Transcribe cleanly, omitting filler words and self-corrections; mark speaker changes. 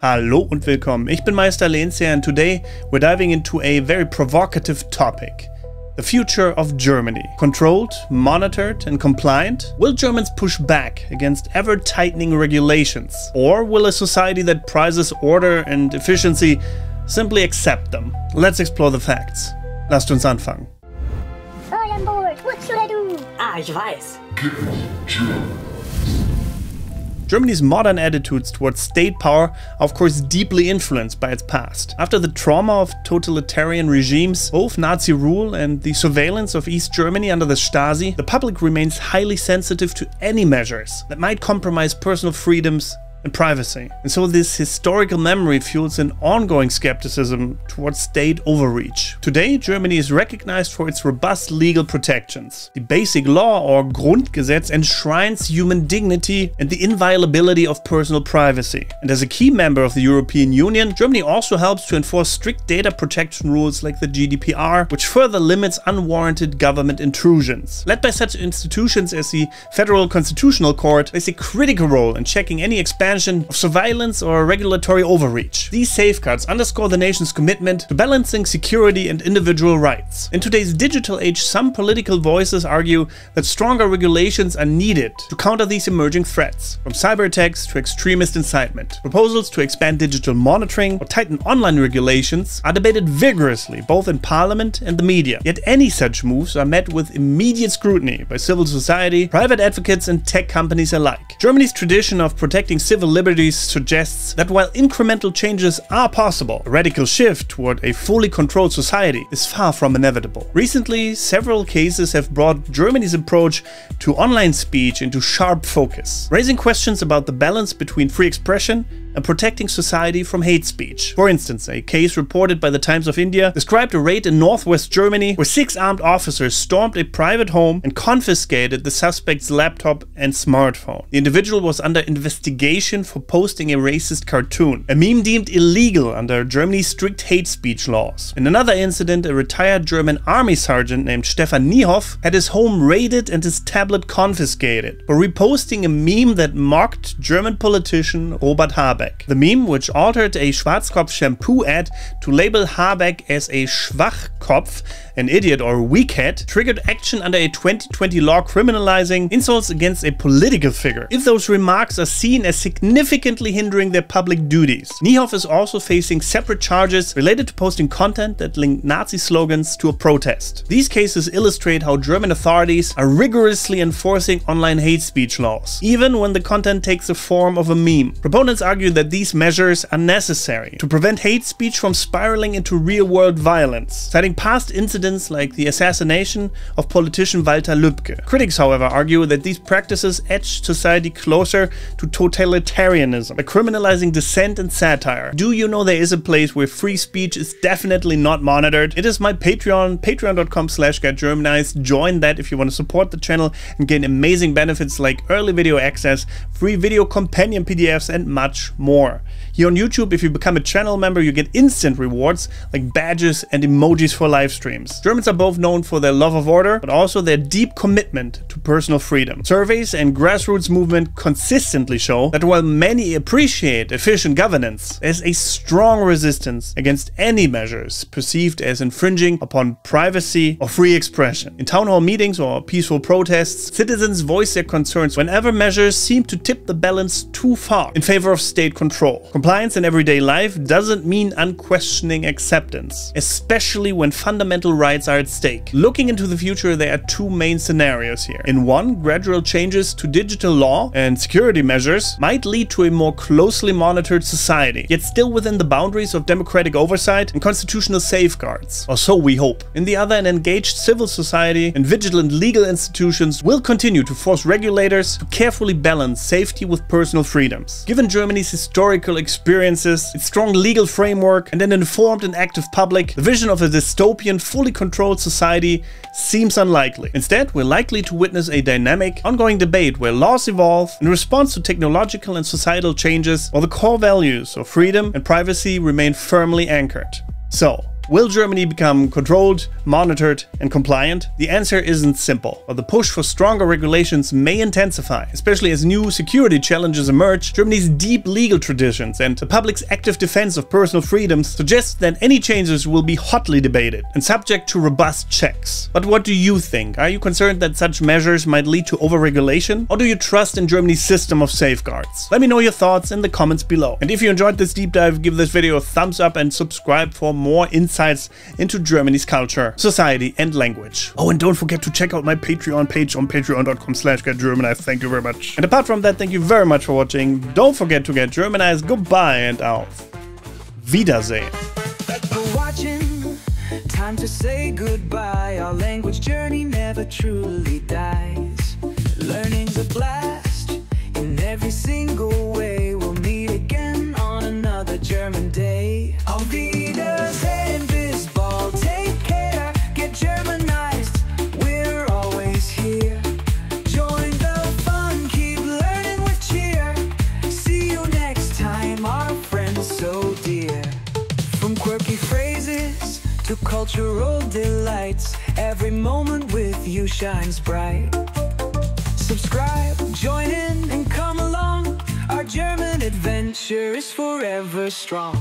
Speaker 1: Hallo und willkommen, ich bin Meister Lehnsherr and today we're diving into a very provocative topic. The future of Germany. Controlled, monitored and compliant? Will Germans push back against ever-tightening regulations? Or will a society that prizes order and efficiency simply accept them? Let's explore the facts. Lasst uns anfangen.
Speaker 2: All on board, what should I do?
Speaker 3: Ah, ich weiß.
Speaker 1: Germany's modern attitudes towards state power are of course deeply influenced by its past. After the trauma of totalitarian regimes, both Nazi rule and the surveillance of East Germany under the Stasi, the public remains highly sensitive to any measures that might compromise personal freedoms and privacy. And so this historical memory fuels an ongoing skepticism towards state overreach. Today, Germany is recognized for its robust legal protections. The Basic Law, or Grundgesetz, enshrines human dignity and the inviolability of personal privacy. And as a key member of the European Union, Germany also helps to enforce strict data protection rules like the GDPR, which further limits unwarranted government intrusions. Led by such institutions as the Federal Constitutional Court, plays a critical role in checking any expansion of surveillance or regulatory overreach. These safeguards underscore the nation's commitment to balancing security and individual rights. In today's digital age, some political voices argue that stronger regulations are needed to counter these emerging threats, from cyber attacks to extremist incitement. Proposals to expand digital monitoring or tighten online regulations are debated vigorously both in parliament and the media. Yet any such moves are met with immediate scrutiny by civil society, private advocates and tech companies alike. Germany's tradition of protecting civil liberties suggests that while incremental changes are possible, a radical shift toward a fully controlled society is far from inevitable. Recently, several cases have brought Germany's approach to online speech into sharp focus, raising questions about the balance between free expression and protecting society from hate speech. For instance, a case reported by the Times of India described a raid in northwest Germany where 6 armed officers stormed a private home and confiscated the suspect's laptop and smartphone. The individual was under investigation for posting a racist cartoon, a meme deemed illegal under Germany's strict hate speech laws. In another incident, a retired German army sergeant named Stefan Niehoff had his home raided and his tablet confiscated for reposting a meme that mocked German politician Robert Habeck. The meme, which altered a Schwarzkopf shampoo ad to label Habeck as a Schwachkopf, an idiot or weakhead, triggered action under a 2020 law criminalizing insults against a political figure, if those remarks are seen as significantly hindering their public duties. Niehoff is also facing separate charges related to posting content that linked Nazi slogans to a protest. These cases illustrate how German authorities are rigorously enforcing online hate speech laws, even when the content takes the form of a meme. Proponents argue that these measures are necessary to prevent hate speech from spiraling into real-world violence, citing past incidents like the assassination of politician Walter Lübcke. Critics, however, argue that these practices edge society closer to totalitarianism by criminalizing dissent and satire. Do you know there is a place where free speech is definitely not monitored? It is my Patreon, patreon.com/getgermanized. Join that if you want to support the channel and gain amazing benefits like early video access, free video companion PDFs and much more. Here on YouTube, if you become a channel member, you get instant rewards like badges and emojis for live streams. Germans are both known for their love of order, but also their deep commitment to personal freedom. Surveys and grassroots movement consistently show that while many appreciate efficient governance, there's a strong resistance against any measures perceived as infringing upon privacy or free expression. In town hall meetings or peaceful protests, citizens voice their concerns whenever measures seem to tip the balance too far in favor of state control. Compliance in everyday life doesn't mean unquestioning acceptance, especially when fundamental rights are at stake. Looking into the future, there are 2 main scenarios here. In one, gradual changes to digital law and security measures might lead to a more closely monitored society, yet still within the boundaries of democratic oversight and constitutional safeguards. Or so we hope. In the other, an engaged civil society and vigilant legal institutions will continue to force regulators to carefully balance safety with personal freedoms. Given Germany's historical experiences, its strong legal framework, and an informed and active public, the vision of a dystopian, fully controlled society seems unlikely. Instead, we're likely to witness a dynamic, ongoing debate where laws evolve in response to technological and societal changes, while the core values of freedom and privacy remain firmly anchored. So, Will Germany become controlled, monitored, and compliant? The answer isn't simple, but the push for stronger regulations may intensify, especially as new security challenges emerge. Germany's deep legal traditions and the public's active defense of personal freedoms suggest that any changes will be hotly debated and subject to robust checks. But what do you think? Are you concerned that such measures might lead to overregulation? Or do you trust in Germany's system of safeguards? Let me know your thoughts in the comments below. And if you enjoyed this deep dive, give this video a thumbs up and subscribe for more insights into Germany's culture, society, and language. Oh, and don't forget to check out my Patreon page on patreon.com/getgermanized. Thank you very much. And apart from that, thank you very much for watching. Don't forget to get Germanized. Goodbye and auf Wiedersehen.
Speaker 3: Time to say goodbye. Our language journey never truly dies. Learning's a blast in every single way. We'll meet again on another German day. Auf Wiedersehen, bis bald. Take care, get Germanized. We're always here. Join the fun, keep learning with cheer. See you next time, our friends so dear. From quirky phrases to cultural delights, every moment with you shines bright. Subscribe, join in, and come along. Our German adventure is forever strong.